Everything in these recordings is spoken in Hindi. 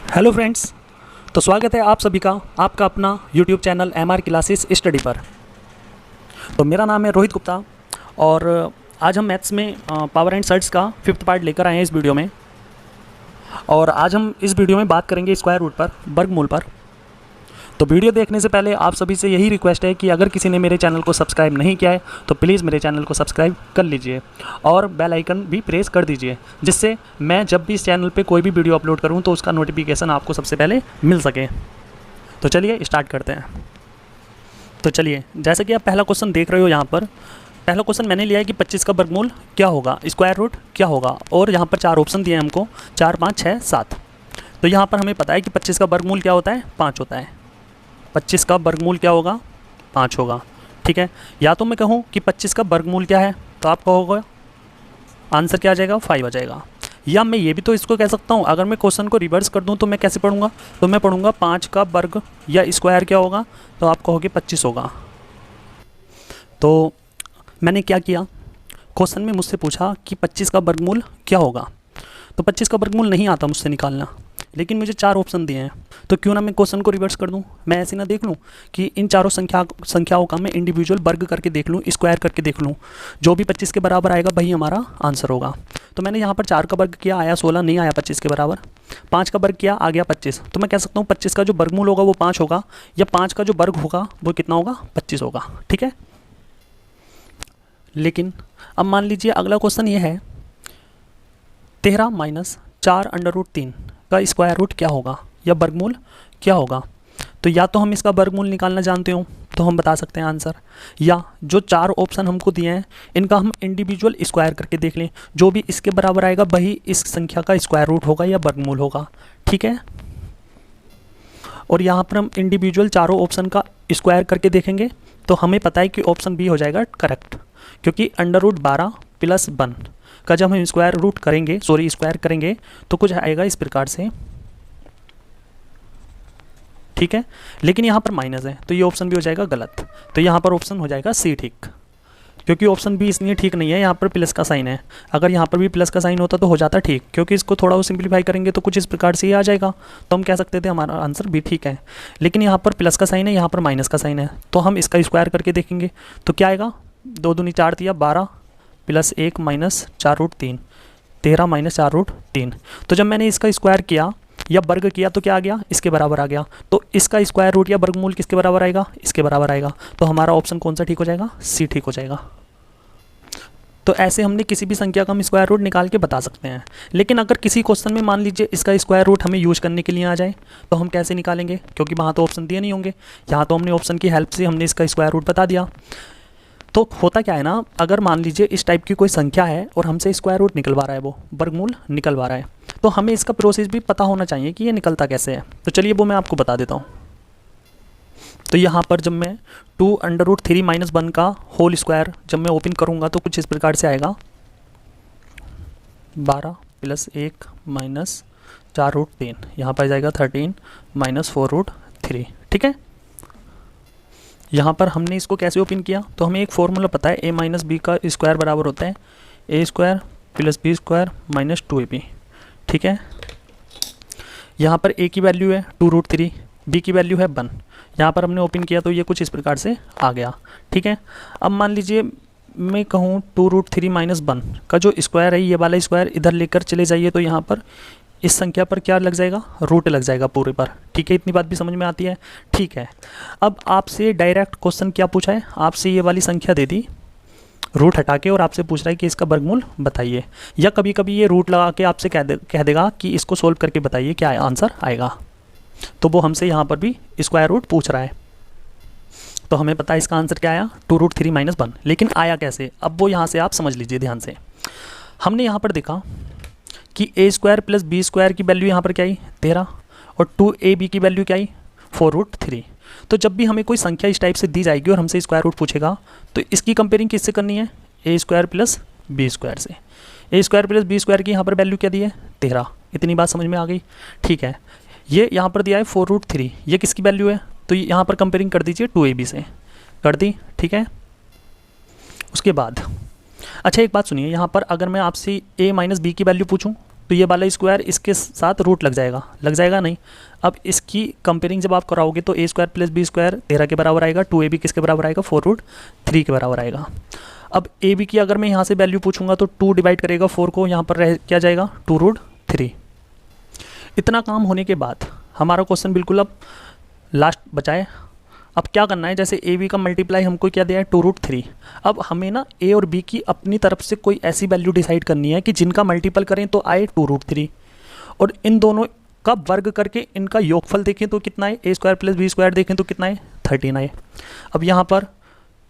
Hello friends. तो स्वागत है आप सभी का आपका अपना YouTube channel MR classes study पर। तो मेरा नाम है रोहित गुप्ता और आज हम मैथ्स में पावर एंड सर्ट्स का 5th पार्ट लेकर आए हैं इस वीडियो में। और आज हम इस वीडियो में बात करेंगे स्क्वायर रूट पर, वर्गमूल पर। तो वीडियो देखने से पहले आप सभी से यही रिक्वेस्ट है कि अगर किसी ने मेरे चैनल को सब्सक्राइब नहीं किया है तो प्लीज़ मेरे चैनल को सब्सक्राइब कर लीजिए और बेल आइकन भी प्रेस कर दीजिए, जिससे मैं जब भी इस चैनल पे कोई भी वीडियो अपलोड करूं तो उसका नोटिफिकेशन आपको सबसे पहले मिल सके। तो चलिए स्टार्ट करते हैं। तो चलिए, जैसे कि आप पहला क्वेश्चन देख रहे हो, यहाँ पर पहला क्वेश्चन मैंने लिया है कि 25 का वर्गमूल क्या होगा, स्क्वायर रूट क्या होगा, और यहाँ पर 4 ऑप्शन दिए हैं हमको, 4, 5, 6, 7। तो यहाँ पर हमें पता है कि 25 का वर्गमूल क्या होता है, 5 होता है। 25 का वर्गमूल क्या होगा, 5 होगा। ठीक है, या तो मैं कहूँ कि 25 का वर्गमूल क्या है, तो आप कहोगे आंसर क्या आ जाएगा, 5 आ जाएगा। या मैं ये भी तो इसको कह सकता हूँ, अगर मैं क्वेश्चन को रिवर्स कर दूँ तो मैं कैसे पढ़ूँगा, तो मैं पढ़ूँगा 5 का वर्ग या स्क्वायर क्या होगा, तो आप कहोगे 25 होगा। तो मैंने क्या किया, क्वेश्चन में मुझसे पूछा कि 25 का वर्गमूल क्या होगा, तो 25 का वर्गमूल नहीं आता मुझसे निकालना, लेकिन मुझे 4 ऑप्शन दिए हैं, तो क्यों ना मैं क्वेश्चन को रिवर्स कर दूं। मैं ऐसे ना देख लूं कि इन चारों संख्याओं का मैं इंडिविजुअल वर्ग करके देख लूं, स्क्वायर करके देख लूं, जो भी 25 के बराबर आएगा वही हमारा आंसर होगा। तो मैंने यहाँ पर 4 का वर्ग किया, आया 16, नहीं आया 25 के बराबर। 5 का वर्ग किया, आ गया 25। तो मैं कह सकता हूँ 25 का जो वर्गमूल होगा वो 5 होगा, या 5 का जो वर्ग होगा वो कितना होगा, 25 होगा। ठीक है, लेकिन अब मान लीजिए अगला क्वेश्चन ये है, 13 माइनस 4√3 का स्क्वायर रूट क्या होगा या वर्गमूल क्या होगा। तो या तो हम इसका वर्गमूल निकालना जानते हो तो हम बता सकते हैं आंसर, या जो 4 ऑप्शन हमको दिए हैं इनका हम इंडिविजुअल स्क्वायर करके देख लें, जो भी इसके बराबर आएगा वही इस संख्या का स्क्वायर रूट होगा या वर्गमूल होगा। ठीक है, और यहाँ पर हम इंडिविजुअल चारों ऑप्शन का स्क्वायर करके देखेंगे तो हमें पता है कि ऑप्शन बी हो जाएगा करेक्ट, क्योंकि √12 + 1 का जब हम स्क्वायर करेंगे तो कुछ आएगा इस प्रकार से। ठीक है, लेकिन यहाँ पर माइनस है तो ये ऑप्शन भी हो जाएगा गलत, तो यहाँ पर ऑप्शन हो जाएगा सी ठीक, क्योंकि ऑप्शन बी इसलिए ठीक नहीं है, यहाँ पर प्लस का साइन है। अगर यहाँ पर भी प्लस का साइन होता तो हो जाता ठीक, क्योंकि इसको थोड़ा वो सिंप्लीफाई करेंगे तो कुछ इस प्रकार से ही आ जाएगा, तो हम कह सकते थे हमारा आंसर भी ठीक है। लेकिन यहाँ पर प्लस का साइन है, यहाँ पर माइनस का साइन है, तो हम इसका स्क्वायर करके देखेंगे तो क्या आएगा, 2 दूनी 4 दिया 12 + 1 माइनस 4√3, 13 माइनस 4√3। तो जब मैंने इसका स्क्वायर किया या वर्ग किया तो क्या आ गया, इसके बराबर आ गया। तो इसका स्क्वायर रूट या वर्गमूल किसके बराबर आएगा, इसके बराबर आएगा। तो हमारा ऑप्शन कौन सा ठीक हो जाएगा, सी ठीक हो जाएगा। तो ऐसे हमने किसी भी संख्या का हम स्क्वायर रूट निकाल के बता सकते हैं। लेकिन अगर किसी क्वेश्चन में मान लीजिए इसका स्क्वायर रूट हमें यूज करने के लिए आ जाए तो हम कैसे निकालेंगे, क्योंकि वहाँ तो ऑप्शन दिए नहीं होंगे, यहाँ तो हमने ऑप्शन की हेल्प से हमने इसका स्क्वायर रूट बता दिया। तो होता क्या है ना, अगर मान लीजिए इस टाइप की कोई संख्या है और हमसे स्क्वायर रूट निकलवा रहा है, वो वर्गमूल निकलवा रहा है, तो हमें इसका प्रोसेस भी पता होना चाहिए कि ये निकलता कैसे है। तो चलिए वो मैं आपको बता देता हूँ। तो यहाँ पर जब मैं 2√3 - 1 का होल स्क्वायर जब मैं ओपन करूँगा तो कुछ इस प्रकार से आएगा, 12 + 1 माइनस 4√3, यहाँ पर जाएगा 13 - 4√3। ठीक है, यहाँ पर हमने इसको कैसे ओपन किया, तो हमें एक फॉर्मूला पता है, a - b का स्क्वायर बराबर होता है a² + b² - 2ab। ठीक है, यहाँ पर a की वैल्यू है 2√3, b की वैल्यू है 1, यहाँ पर हमने ओपन किया तो ये कुछ इस प्रकार से आ गया। ठीक है, अब मान लीजिए मैं कहूँ 2√3 - 1 का जो स्क्वायर है, ये वाला स्क्वायर इधर लेकर चले जाइए तो यहाँ पर इस संख्या पर क्या लग जाएगा, रूट लग जाएगा पूरे पर। ठीक है, इतनी बात भी समझ में आती है। ठीक है, अब आपसे डायरेक्ट क्वेश्चन क्या पूछा है, आपसे ये वाली संख्या दे दी रूट हटा के और आपसे पूछ रहा है कि इसका वर्गमूल बताइए, या कभी कभी ये रूट लगा के आपसे कह देगा कि इसको सोल्व करके बताइए क्या आंसर आएगा। तो वो हमसे यहाँ पर भी स्क्वायर रूट पूछ रहा है, तो हमें पता है इसका आंसर क्या आया, 2√3 - 1। लेकिन आया कैसे, अब वो यहाँ से आप समझ लीजिए ध्यान से। हमने यहाँ पर देखा कि a² + b² की वैल्यू यहाँ पर क्या आई, 13, और 2ab की वैल्यू क्या आई, 4√3। तो जब भी हमें कोई संख्या इस टाइप से दी जाएगी और हमसे स्क्वायर रूट पूछेगा तो इसकी कंपेयरिंग किससे करनी है, a² + b² से। a² + b² की यहाँ पर वैल्यू क्या दी है, 13। इतनी बात समझ में आ गई। ठीक है, ये यहाँ पर दिया है 4√3, ये किसकी वैल्यू है, तो यहाँ पर कंपेयरिंग कर दीजिए 2ab से, कर दी। ठीक है, उसके बाद अच्छा एक बात सुनिए, यहाँ पर अगर मैं आपसे a - b की वैल्यू पूछूं तो ये वाला स्क्वायर इसके साथ रूट लग जाएगा नहीं। अब इसकी कंपेयरिंग जब आप कराओगे तो ए स्क्वायर प्लस बी स्क्वायर 13 के बराबर आएगा, 2ab किसके बराबर आएगा, 4√3 के बराबर आएगा। अब ab की अगर मैं यहाँ से वैल्यू पूछूंगा तो 2 डिवाइड करेगा 4 को, यहाँ पर रह क्या जाएगा 2√3। इतना काम होने के बाद हमारा क्वेश्चन बिल्कुल अब लास्ट बचा है। अब क्या करना है, जैसे ए बी का मल्टीप्लाई हमको क्या दिया है 2√3। अब हमें ना ए और बी की अपनी तरफ से कोई ऐसी वैल्यू डिसाइड करनी है कि जिनका मल्टीपल करें तो आए 2√3, और इन दोनों का वर्ग करके इनका योगफल देखें तो कितना है, ए स्क्वायर प्लस बी स्क्वायर देखें तो कितना है 13 है। अब यहाँ पर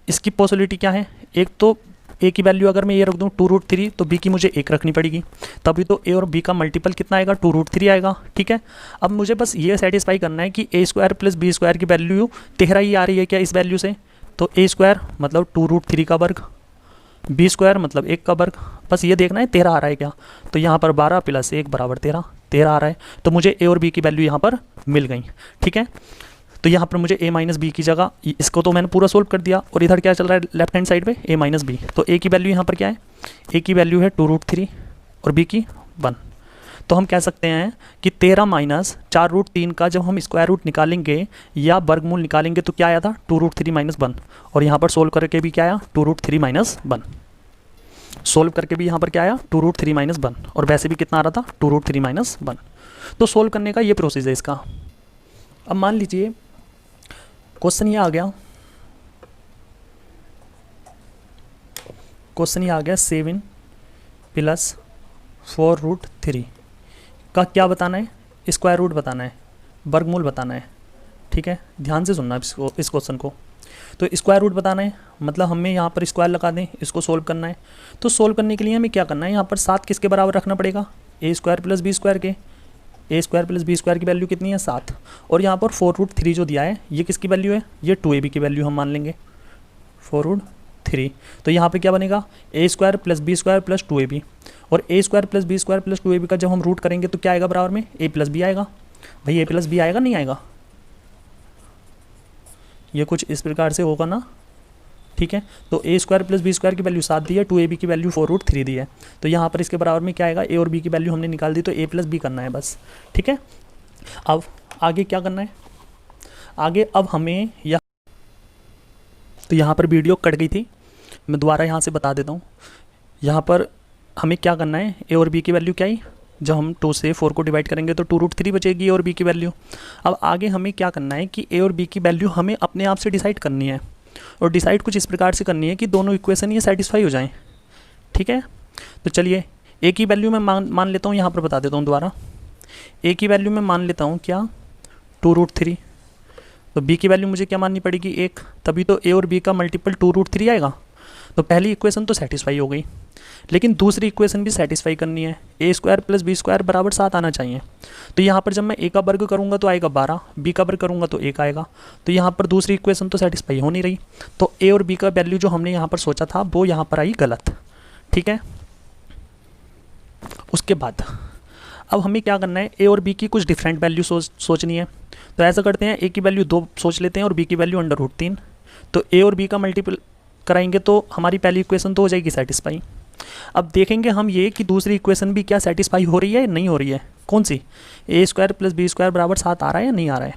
इसकी पॉसिबिलिटी क्या है, एक तो ए की वैल्यू अगर मैं ये रख दूँ 2√3 तो बी की मुझे 1 रखनी पड़ेगी, तभी तो ए और बी का मल्टीपल कितना आएगा 2√3 आएगा। ठीक है, अब मुझे बस ये सेटिस्फाई करना है कि ए स्क्वायर प्लस बी स्क्वायर की वैल्यू 13 ही आ रही है क्या इस वैल्यू से, तो ए स्क्वायर मतलब 2√3 का वर्ग, बी स्क्वायर मतलब 1 का वर्ग, बस ये देखना है 13 आ रहा है क्या। तो यहाँ पर 12 + 1 बराबर 13 आ रहा है, तो मुझे ए और बी की वैल्यू यहाँ पर मिल गई। ठीक है, तो यहाँ पर मुझे a माइनस बी की जगह, इसको तो मैंने पूरा सोल्व कर दिया, और इधर क्या चल रहा है लेफ्ट हैंड साइड पे a माइनस बी। तो a की वैल्यू यहाँ पर क्या है, a की वैल्यू है 2√3 और b की 1। तो हम कह सकते हैं कि 13 माइनस 4√3 का जब हम स्क्वायर रूट निकालेंगे या वर्गमूल निकालेंगे तो क्या आया था 2√3 - 1, और यहाँ पर सोल्व करके भी क्या आया 2√3 - 1, सोल्व करके भी यहाँ पर क्या आया 2√3 - 1, और वैसे भी कितना आ रहा था 2√3 - 1। तो सोल्व करने का ये प्रोसेस है इसका। अब मान लीजिए क्वेश्चन ये आ गया, 7 + 4√3 का क्या बताना है, स्क्वायर रूट बताना है, वर्गमूल बताना है। ठीक है, ध्यान से सुनना इस क्वेश्चन को। तो स्क्वायर रूट बताना है मतलब हमें यहाँ पर स्क्वायर लगा दें, इसको सोल्व करना है। तो सोल्व करने के लिए हमें क्या करना है, यहाँ पर 7 किसके बराबर रखना पड़ेगा, ए स्क्वायर प्लस बी स्क्वायर के। ए स्क्वायर प्लस बी स्क्वायर की वैल्यू कितनी है 7, और यहाँ पर 4√3 जो दिया है ये किसकी वैल्यू है, ये 2ab की वैल्यू हम मान लेंगे 4√3। तो यहाँ पे क्या बनेगा a square plus b square plus 2ab, और a square plus b square plus 2ab का जब हम रूट करेंगे तो क्या आएगा बराबर में a प्लस बी आएगा। भाई a प्लस बी आएगा नहीं आएगा, ये कुछ इस प्रकार से होगा ना। ठीक है, तो ए स्क्वायर प्लस बी स्क्वायर की वैल्यू 7 दी है, 2ab की वैल्यू 4√3 दी है, तो यहाँ पर इसके बराबर में क्या आएगा, ए और बी की वैल्यू हमने निकाल दी, तो a प्लस बी करना है बस। ठीक है, अब आगे क्या करना है, आगे अब हमें तो यहाँ पर वीडियो कट गई थी, मैं दोबारा यहाँ से बता देता हूँ। यहाँ पर हमें क्या करना है, ए और बी की वैल्यू क्या आई, जब हम 2 से 4 को डिवाइड करेंगे तो 2√3 बचेगी ए और बी की वैल्यू। अब आगे हमें क्या करना है कि ए और बी की वैल्यू हमें अपने आप से डिसाइड करनी है, और डिसाइड कुछ इस प्रकार से करनी है कि दोनों इक्वेशन ये सेटिस्फाई हो जाएं। ठीक है, तो चलिए ए की वैल्यू मैं मान लेता हूँ, यहाँ पर बता देता हूँ दोबारा। ए की वैल्यू मैं मान लेता हूँ क्या 2√3, तो बी की वैल्यू मुझे क्या माननी पड़ेगी 1, तभी तो ए और बी का मल्टीपल 2√3 आएगा। तो पहली इक्वेशन तो सेटिस्फाई हो गई, लेकिन दूसरी इक्वेशन भी सेटिस्फाई करनी है, ए स्क्वायर प्लस बी स्क्वायर बराबर 7 आना चाहिए। तो यहाँ पर जब मैं ए का वर्ग करूँगा तो आएगा 12, बी का वर्ग करूँगा तो 1 आएगा। तो यहाँ पर दूसरी इक्वेशन तो सेटिस्फाई हो नहीं रही, तो ए और बी का वैल्यू जो हमने यहाँ पर सोचा था वो यहाँ पर आई गलत। ठीक है, उसके बाद अब हमें क्या करना है, ए और बी की कुछ डिफरेंट वैल्यू सोचनी है। तो ऐसा करते हैं, ए की वैल्यू 2 सोच लेते हैं और बी की वैल्यू √3। तो ए और बी का मल्टीपल कराएंगे तो हमारी पहली इक्वेशन तो हो जाएगी सेटिस्फाई। अब देखेंगे हम ये कि दूसरी इक्वेशन भी क्या सेटिस्फाई हो रही है नहीं हो रही है। कौन सी, ए स्क्वायर प्लस बी स्क्वायर बराबर 7 आ रहा है या नहीं आ रहा है।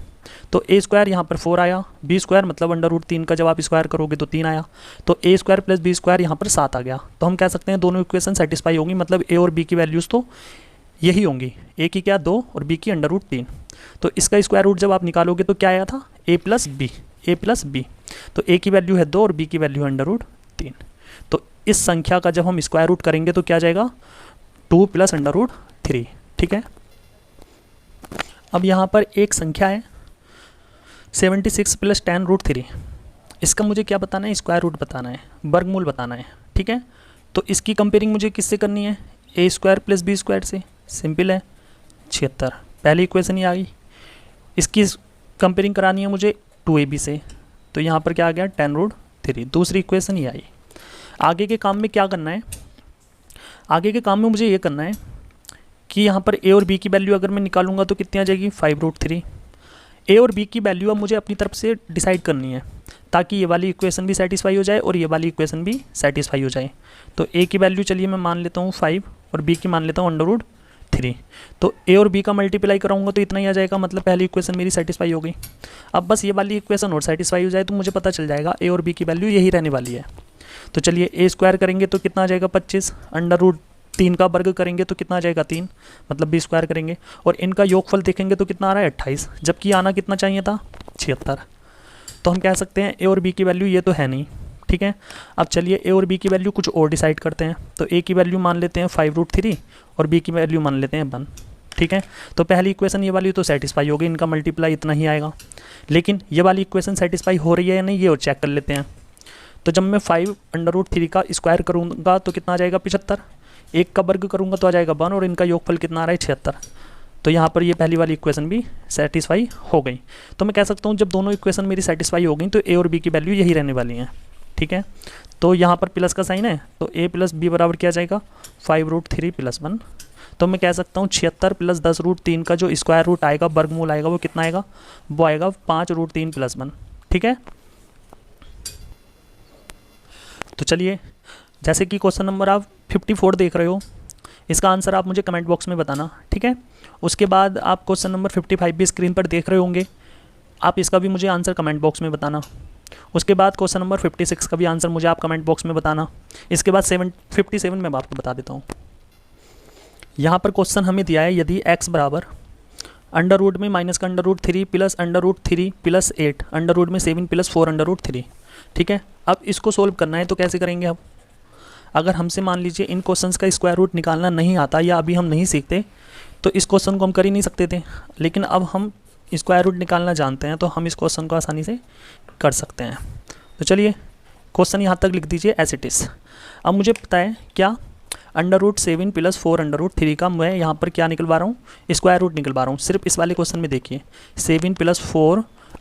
तो ए स्क्वायर यहाँ पर 4 आया, बी स्क्वायर मतलब √3 का जब आप स्क्वायर करोगे तो 3 आया, तो ए स्क्वायर प्लस बी स्क्वायर यहाँ पर 7 आ गया। तो हम कह सकते हैं दोनों इक्वेशन सेटिस्फाई होंगी, मतलब ए और बी की वैल्यूज़ तो यही होंगी, ए की क्या 2 और बी की √3। तो इसका स्क्वायर रूट जब आप निकालोगे तो क्या आया था ए प्लस बी, तो ए की वैल्यू है 2 और बी की वैल्यू है √3। तो इस संख्या का जब हम स्क्वायर रूट करेंगे तो क्या जाएगा 2 + √3। ठीक है, अब यहाँ पर एक संख्या है 76 + 10√3, इसका मुझे क्या बताना है, स्क्वायर रूट बताना है, वर्गमूल बताना है। ठीक है, तो इसकी कंपेयरिंग मुझे किससे करनी है, ए स्क्वायर प्लस बी स्क्वायर से, सिंपल है 76, पहली इक्वेशन ही आ गई। इसकी कंपेयरिंग करानी है मुझे 2ab से, तो यहाँ पर क्या आ गया 10√3, दूसरी इक्वेशन ही आई। आगे के काम में क्या करना है, आगे के काम में मुझे ये करना है कि यहाँ पर ए और बी की वैल्यू अगर मैं निकालूंगा तो कितनी आ जाएगी 5√3। ए और बी की वैल्यू अब मुझे अपनी तरफ से डिसाइड करनी है, ताकि ये वाली इक्वेशन भी सेटिस्फाई हो जाए और ये वाली इक्वेशन भी सेटिस्फाई हो जाए। तो ए की वैल्यू चलिए मैं मान लेता हूँ 5 और बी की मान लेता हूँ 3। तो ए और बी का मल्टीप्लाई कराऊंगा तो इतना ही आ जाएगा, मतलब पहली इक्वेशन मेरी सेटिस्फाई हो गई। अब बस ये वाली इक्वेशन और सेटिस्फाई हो जाए तो मुझे पता चल जाएगा ए और बी की वैल्यू यही रहने वाली है। तो चलिए ए स्क्वायर करेंगे तो कितना आ जाएगा 25, √3 का वर्ग करेंगे तो कितना आ जाएगा 3, मतलब बी स्क्वायर करेंगे, और इनका योगफल देखेंगे तो कितना आ रहा है 28, जबकि आना कितना चाहिए था 76। तो हम कह सकते हैं ए और बी की वैल्यू ये तो है नहीं, ठीक है। अब चलिए ए और बी की वैल्यू कुछ और डिसाइड करते हैं। तो ए की वैल्यू मान लेते हैं 5√3 और बी की वैल्यू मान लेते हैं 1, ठीक है। तो पहली इक्वेशन ये वाली तो सेटिस्फाई हो गई, इनका मल्टीप्लाई इतना ही आएगा। लेकिन ये वाली इक्वेशन सेटिस्फाई हो रही है या नहीं ये और चेक कर लेते हैं। तो जब मैं 5√3 का स्क्वायर करूँगा तो कितना आ जाएगा 75, 1 का वर्ग करूँगा तो आ जाएगा 1 और इनका योगफल कितना आ रहा है 76। तो यहाँ पर ये पहली वाली इक्वेशन भी सेटिस्फाई हो गई। तो मैं कह सकता हूँ जब दोनों इक्वेशन मेरी सेटिस्फाई हो गई तो ए और बी की वैल्यू यही रहने वाली हैं, ठीक है। तो यहाँ पर प्लस का साइन है तो a + b बराबर क्या जाएगा 5√3 + 1। तो मैं कह सकता हूँ 76 + 10√3 का जो स्क्वायर रूट आएगा, वर्गमूल आएगा, वो कितना आएगा, वो आएगा 5√3 + 1, ठीक है। तो चलिए, जैसे कि क्वेश्चन नंबर आप 54 देख रहे हो, इसका आंसर आप मुझे कमेंट बॉक्स में बताना, ठीक है। उसके बाद आप क्वेश्चन नंबर 55 भी स्क्रीन पर देख रहे होंगे, आप इसका भी मुझे आंसर कमेंट बॉक्स में बताना। उसके बाद क्वेश्चन नंबर 56 का भी आंसर मुझे आप कमेंट बॉक्स में बताना। इसके बाद 57 मैं आपको बता देता हूँ। यहाँ पर क्वेश्चन हमें दिया है, यदि x बराबर अंडर रूट में -√3 + √3 + 8 अंडर रूट में 7 + 4√3, ठीक है। अब इसको सोल्व करना है तो कैसे करेंगे। अब अगर हमसे मान लीजिए इन क्वेश्चंस का स्क्वायर रूट निकालना नहीं आता या अभी हम नहीं सीखते तो इस क्वेश्चन को हम कर ही नहीं सकते थे, लेकिन अब हम स्क्वायर रूट निकालना जानते हैं तो हम इस क्वेश्चन को आसानी से कर सकते हैं। तो चलिए क्वेश्चन यहाँ तक लिख दीजिए एज इट इज़। अब मुझे पता है क्या, √7 + 4√3 का मैं यहाँ पर क्या निकलवा रहा हूँ, स्क्वायर रूट निकलवा रहा हूँ। सिर्फ इस वाले क्वेश्चन में देखिए 7 +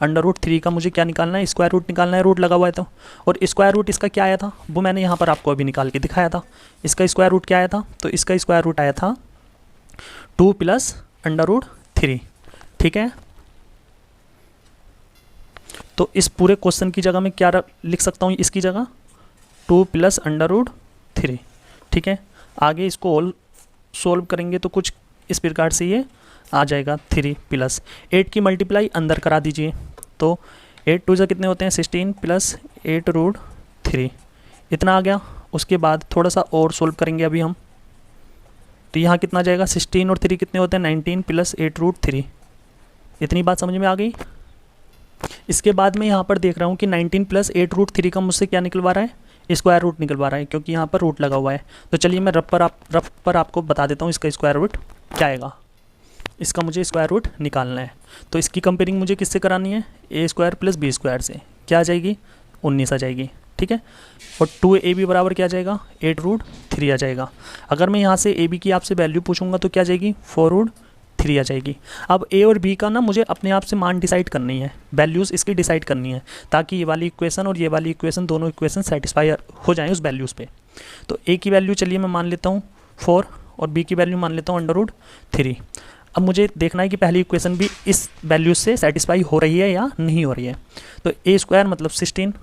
4√3 का मुझे क्या निकालना है, स्क्वायर रूट निकालना है, रूट लगा हुआ है तो। और स्क्वायर रूट इसका क्या आया था वो मैंने यहाँ पर आपको अभी निकाल के दिखाया था। इसका स्क्वायर रूट क्या आया था, तो इसका स्क्वायर रूट आया था 2 + √3, ठीक है। तो इस पूरे क्वेश्चन की जगह मैं क्या लिख सकता हूँ, इसकी जगह 2 + √3, ठीक है। आगे इसको ऑल सोल्व करेंगे तो कुछ इस प्रकार से ये आ जाएगा 3 + 8 की मल्टीप्लाई अंदर करा दीजिए। तो 8 2 कितने होते हैं 16 + 8√3, इतना आ गया। उसके बाद थोड़ा सा और सोल्व करेंगे अभी हम, तो यहाँ कितना आ जाएगा 16 और 3 कितने होते हैं 19 + 8√3, इतनी बात समझ में आ गई। इसके बाद मैं यहाँ पर देख रहा हूँ कि 19 + 8√3 का मुझसे क्या निकलवा रहा है, स्क्वायर रूट निकलवा रहा है, क्योंकि यहाँ पर रूट लगा हुआ है। तो चलिए मैं रफ पर आपको बता देता हूँ इसका स्क्वायर रूट क्या आएगा। इसका मुझे स्क्वायर रूट निकालना है तो इसकी कंपेयरिंग मुझे किससे करानी है, a² + b² से। क्या आ जाएगी 19 आ जाएगी, ठीक है। और 2ab बराबर क्या आ जाएगा 8√3 आ जाएगा। अगर मैं यहाँ से ab की आपसे वैल्यू पूछूंगा तो क्या आ जाएगी 4√3 आ जाएगी। अब a और b का ना मुझे अपने आप से मान डिसाइड करनी है, वैल्यूज़ इसकी डिसाइड करनी है, ताकि ये वाली इक्वेशन और ये वाली इक्वेशन दोनों इक्वेशन सेटिस्फाई हो जाएँ उस वैल्यूज़ पे। तो a की वैल्यू चलिए मैं मान लेता हूँ 4 और b की वैल्यू मान लेता हूँ √3। अब मुझे देखना है कि पहली इक्वेशन भी इस वैल्यू से सेटिस्फाई हो रही है या नहीं हो रही है। तो a² मतलब 16,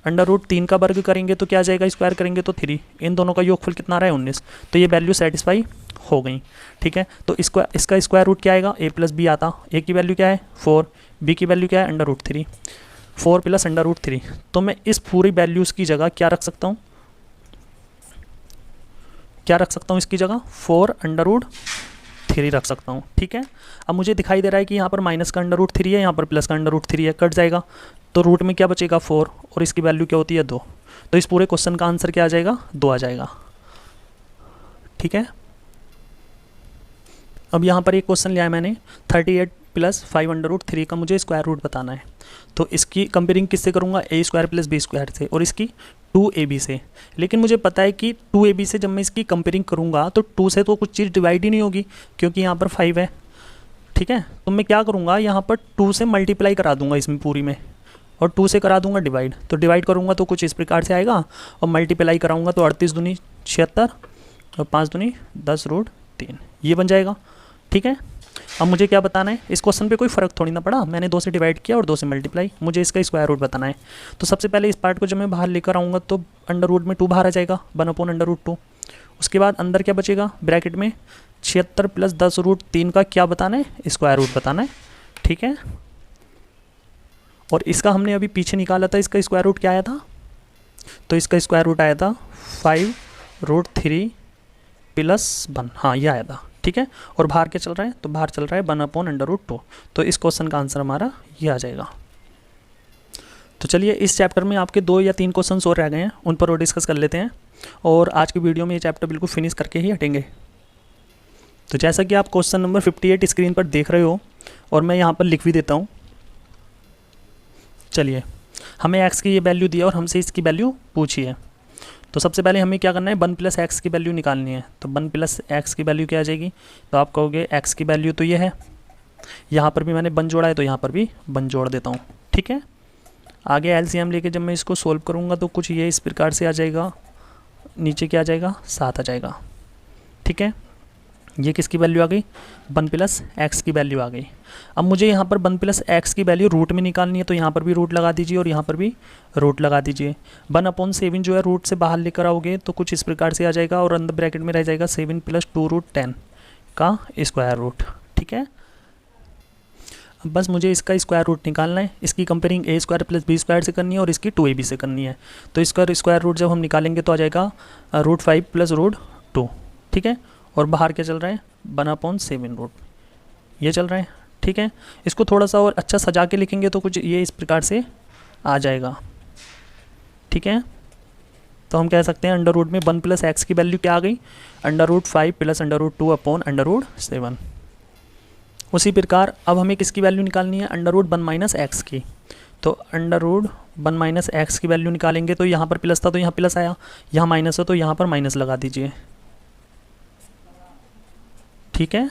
√3 का वर्ग करेंगे तो क्या आ जाएगा, स्क्वायर करेंगे तो 3, इन दोनों का योगफल कितना आ रहा है 19। तो ये वैल्यू सेटिस्फाई हो गई, ठीक है। तो इसका स्क्वायर रूट क्या आएगा, a + b आता। a की वैल्यू क्या है 4, b की वैल्यू क्या है √3, 4 + √3। तो मैं इस पूरी वैल्यूज़ की जगह क्या रख सकता हूँ, इसकी जगह 4√3 रख सकता हूँ, ठीक है। अब मुझे दिखाई दे रहा है कि यहाँ पर माइनस का √3 है, यहाँ पर प्लस का √3 है, कट जाएगा तो रूट में क्या बचेगा 4 और इसकी वैल्यू क्या होती है 2। तो इस पूरे क्वेश्चन का आंसर क्या आ जाएगा 2 आ जाएगा, ठीक है। अब यहाँ पर एक क्वेश्चन लिया है मैंने 38 + 5√3 का मुझे स्क्वायर रूट बताना है। तो इसकी कंपेयरिंग किससे करूँगा, a² + b² से और इसकी 2ab से। लेकिन मुझे पता है कि 2ab से जब मैं इसकी कंपेयरिंग करूँगा तो 2 से तो कुछ चीज़ डिवाइड ही नहीं होगी, क्योंकि यहाँ पर 5 है, ठीक है। तो मैं क्या करूँगा, यहाँ पर 2 से मल्टीप्लाई करा दूँगा इसमें पूरी में, और 2 से करा दूँगा डिवाइड। तो डिवाइड करूँगा तो कुछ इस प्रकार से आएगा, और मल्टीप्लाई कराऊँगा तो 38 दूनी 76 और 5 दूनी 10√3, ये बन जाएगा, ठीक है। अब मुझे क्या बताना है, इस क्वेश्चन पे कोई फ़र्क थोड़ी ना पड़ा, मैंने 2 से डिवाइड किया और 2 से मल्टीप्लाई, मुझे इसका स्क्वायर रूट बताना है। तो सबसे पहले इस पार्ट को जब मैं बाहर लेकर आऊँगा तो अंडर रूट में 2 बाहर आ जाएगा, 1/√2। उसके बाद अंदर क्या बचेगा ब्रैकेट में, 76 प्लस 10 रूट 3 का क्या बताना है, स्क्वायर रूट बताना है। ठीक है, और इसका हमने अभी पीछे निकाला था, इसका स्क्वायर रूट क्या आया था, तो इसका स्क्वायर रूट आया था 5√3 प्लस 1, हाँ ये आया था। ठीक है, और बाहर क्या चल रहा है, तो बाहर चल रहा है 1/√2। तो इस क्वेश्चन का आंसर हमारा ये आ जाएगा। तो चलिए इस चैप्टर में आपके 2 या 3 क्वेश्चन और रह गए हैं, उन पर और डिस्कस कर लेते हैं, और आज की वीडियो में ये चैप्टर बिल्कुल फिनिश करके ही हटेंगे। तो जैसा कि आप क्वेश्चन नंबर 58 स्क्रीन पर देख रहे हो, और मैं यहाँ पर लिख भी देता हूँ। चलिए, हमें x की ये वैल्यू दी है और हमसे इसकी वैल्यू पूछी है। तो सबसे पहले हमें क्या करना है, 1 + x की वैल्यू निकालनी है। तो 1 + x की वैल्यू क्या आ जाएगी, तो आप कहोगे x की वैल्यू तो ये है, यहाँ पर भी मैंने 1 जोड़ा है तो यहाँ पर भी 1 जोड़ देता हूँ। ठीक है, आगे एलसीएम लेके जब मैं इसको सोल्व करूँगा तो कुछ ये इस प्रकार से आ जाएगा, नीचे क्या आ जाएगा, 7 आ जाएगा। ठीक है, ये किसकी वैल्यू आ गई, 1 + x की वैल्यू आ गई। अब मुझे यहाँ पर 1 + x की वैल्यू रूट में निकालनी है, तो यहाँ पर भी रूट लगा दीजिए और यहाँ पर भी रूट लगा दीजिए। 1/7 जो है रूट से बाहर लेकर आओगे तो कुछ इस प्रकार से आ जाएगा, और अंदर ब्रैकेट में रह जाएगा 7 + 2√10 का स्क्वायर रूट। ठीक है, अब बस मुझे इसका स्क्वायर रूट निकालना है। इसकी कंपेयरिंग a² + b² से करनी है और इसकी 2ab से करनी है। तो इसका स्क्वायर रूट जब हम निकालेंगे तो आ जाएगा √5 + √2। ठीक है, और बाहर क्या चल रहा है, 1/7 रूट ये चल रहा है। ठीक है, इसको थोड़ा सा और अच्छा सजा के लिखेंगे तो कुछ ये इस प्रकार से आ जाएगा। ठीक है, तो हम कह सकते हैं अंडर रूट में 1 + x की वैल्यू क्या आ गई, √5 + √2/7। उसी प्रकार अब हमें किसकी वैल्यू निकालनी है, √1 - x की। तो √1 - x की वैल्यू निकालेंगे तो यहाँ पर प्लस था तो यहाँ प्लस आया, यहाँ माइनस है तो यहाँ पर माइनस लगा दीजिए। ठीक है,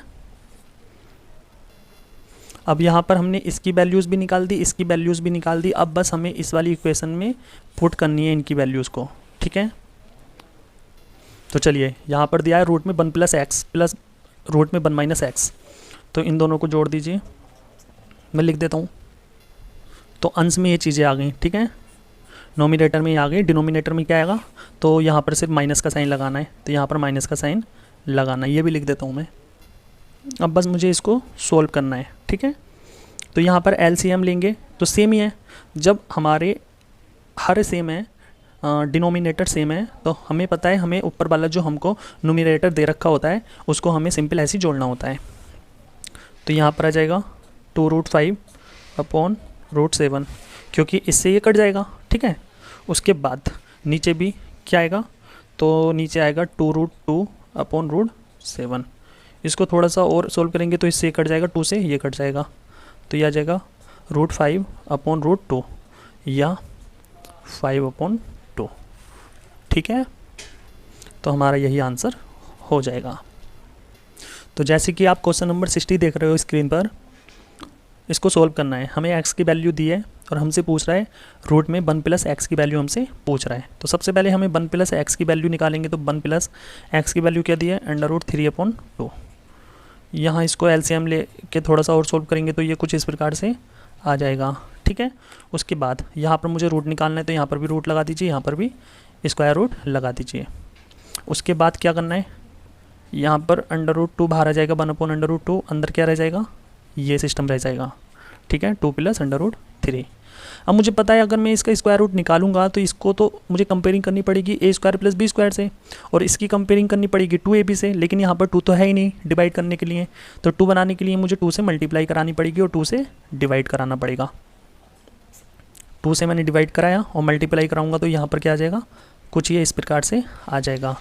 अब यहाँ पर हमने इसकी वैल्यूज़ भी निकाल दी, इसकी वैल्यूज़ भी निकाल दी। अब बस हमें इस वाली इक्वेशन में पुट करनी है इनकी वैल्यूज़ को। ठीक है, तो चलिए यहाँ पर दिया है रूट में 1 + x प्लस रूट में 1 - x, तो इन दोनों को जोड़ दीजिए। मैं लिख देता हूँ, तो अंश में ये चीज़ें आ गई। ठीक है, नोमिनेटर में ये आ गई, डिनोमिनेटर में क्या आएगा, तो यहाँ पर सिर्फ माइनस का साइन लगाना है, तो यहाँ पर माइनस का साइन लगाना है, ये भी लिख देता हूँ मैं। अब बस मुझे इसको सोल्व करना है। ठीक है, तो यहाँ पर एलसीएम लेंगे तो सेम ही है, जब हमारे हर सेम है, डिनोमिनेटर सेम है, तो हमें पता है हमें ऊपर वाला जो हमको नोमिनेटर दे रखा होता है उसको हमें सिंपल ऐसे ही जोड़ना होता है। तो यहाँ पर आ जाएगा 2√5/√7, क्योंकि इससे ये कट जाएगा। ठीक है, उसके बाद नीचे भी क्या आएगा, तो नीचे आएगा 2√2/√7। इसको थोड़ा सा और सोल्व करेंगे तो इससे कट जाएगा, 2 से ये कट जाएगा, तो ये आ जाएगा √5/√2 या 5/2। ठीक है, तो हमारा यही आंसर हो जाएगा। तो जैसे कि आप क्वेश्चन नंबर 60 देख रहे हो स्क्रीन पर, इसको सोल्व करना है। हमें x की वैल्यू दी है और हमसे पूछ रहा है रूट में 1 + x की वैल्यू हमसे पूछ रहा है। तो सबसे पहले हमें 1 + x की वैल्यू निकालेंगे, तो 1 + x की वैल्यू क्या दी है, √3/2। यहाँ इसको एलसीएम ले के थोड़ा सा और सोल्व करेंगे तो ये कुछ इस प्रकार से आ जाएगा। ठीक है, उसके बाद यहाँ पर मुझे रूट निकालना है, तो यहाँ पर भी रूट लगा दीजिए, यहाँ पर भी स्क्वायर रूट लगा दीजिए। उसके बाद क्या करना है, यहाँ पर √2 बाहर आ जाएगा, 1/√2, अंदर क्या रह जाएगा, ये सिस्टम रह जाएगा। ठीक है, 2 + √3। अब मुझे पता है अगर मैं इसका स्क्वायर रूट निकालूंगा तो इसको तो मुझे कंपेयरिंग करनी पड़ेगी a² + b² से, और इसकी कंपेयरिंग करनी पड़ेगी 2ab से, लेकिन यहाँ पर 2 तो है ही नहीं डिवाइड करने के लिए, तो 2 बनाने के लिए मुझे 2 से मल्टीप्लाई करानी पड़ेगी और 2 से डिवाइड कराना पड़ेगा। 2 से मैंने डिवाइड कराया और मल्टीप्लाई कराऊंगा तो यहाँ पर क्या आ जाएगा, कुछ ये इस प्रकार से आ जाएगा।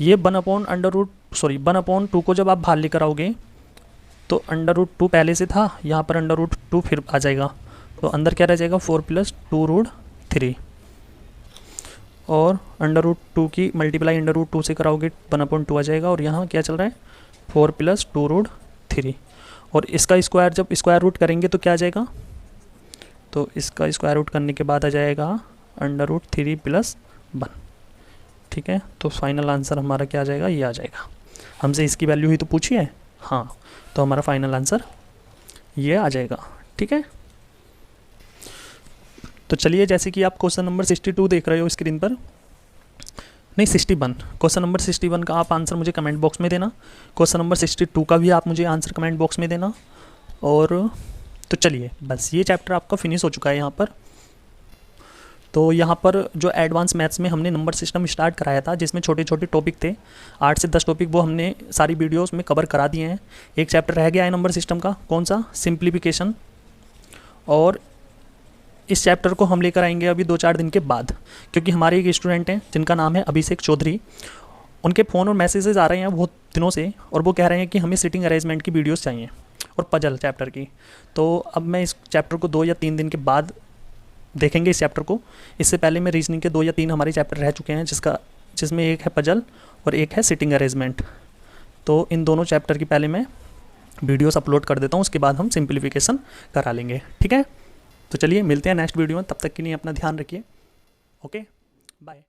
ये 1/2 को जब आप बाहर लेकर आओगे तो √2 पहले से था, यहाँ पर √2 फिर आ जाएगा, तो अंदर क्या रह जाएगा, 4 + 2√3, और √2 की मल्टीप्लाई √2 से कराओगे 1/2 आ जाएगा, और यहाँ क्या चल रहा है 4 + 2√3, और इसका स्क्वायर जब स्क्वायर रूट करेंगे तो क्या आ जाएगा, तो इसका स्क्वायर रूट करने के बाद आ जाएगा √3 + 1। ठीक है, तो फाइनल आंसर हमारा क्या आ जाएगा, ये आ जाएगा। हमसे इसकी वैल्यू ही तो पूछी है, हाँ, तो हमारा फाइनल आंसर ये आ जाएगा। ठीक है, तो चलिए जैसे कि आप क्वेश्चन नंबर 62 देख रहे हो स्क्रीन पर, नहीं 61, क्वेश्चन नंबर 61 का आप आंसर मुझे कमेंट बॉक्स में देना। क्वेश्चन नंबर 62 का भी आप मुझे आंसर कमेंट बॉक्स में देना। और तो चलिए बस ये चैप्टर आपका फिनिश हो चुका है यहाँ पर। तो यहाँ पर जो एडवांस मैथ्स में हमने नंबर सिस्टम स्टार्ट कराया था, जिसमें छोटे छोटे टॉपिक थे 8 से 10 टॉपिक, वो हमने सारी वीडियोस में कवर करा दिए हैं। एक चैप्टर रह गया है नंबर सिस्टम का, कौन सा, सिंप्लीफिकेशन। और इस चैप्टर को हम लेकर आएंगे अभी 2-4 दिन के बाद, क्योंकि हमारे एक स्टूडेंट हैं जिनका नाम है अभिषेक चौधरी। उनके फ़ोन और मैसेजेस आ रहे हैं बहुत दिनों से, और वो कह रहे हैं कि हमें सिटिंग अरेंजमेंट की वीडियोस चाहिए और पजल चैप्टर की। तो अब मैं इस चैप्टर को 2 या 3 दिन के बाद देखेंगे इस चैप्टर को। इससे पहले मैं रीजनिंग के 2 या 3 हमारे चैप्टर रह चुके हैं, जिसमें एक है पजल और एक है सिटिंग अरेंजमेंट। तो इन दोनों चैप्टर की पहले मैं वीडियोस अपलोड कर देता हूँ, उसके बाद हम सिंप्लीफिकेशन करा लेंगे, ठीक है। तो चलिए मिलते हैं नेक्स्ट वीडियो में, तब तक के लिए अपना ध्यान रखिए। Okay, bye.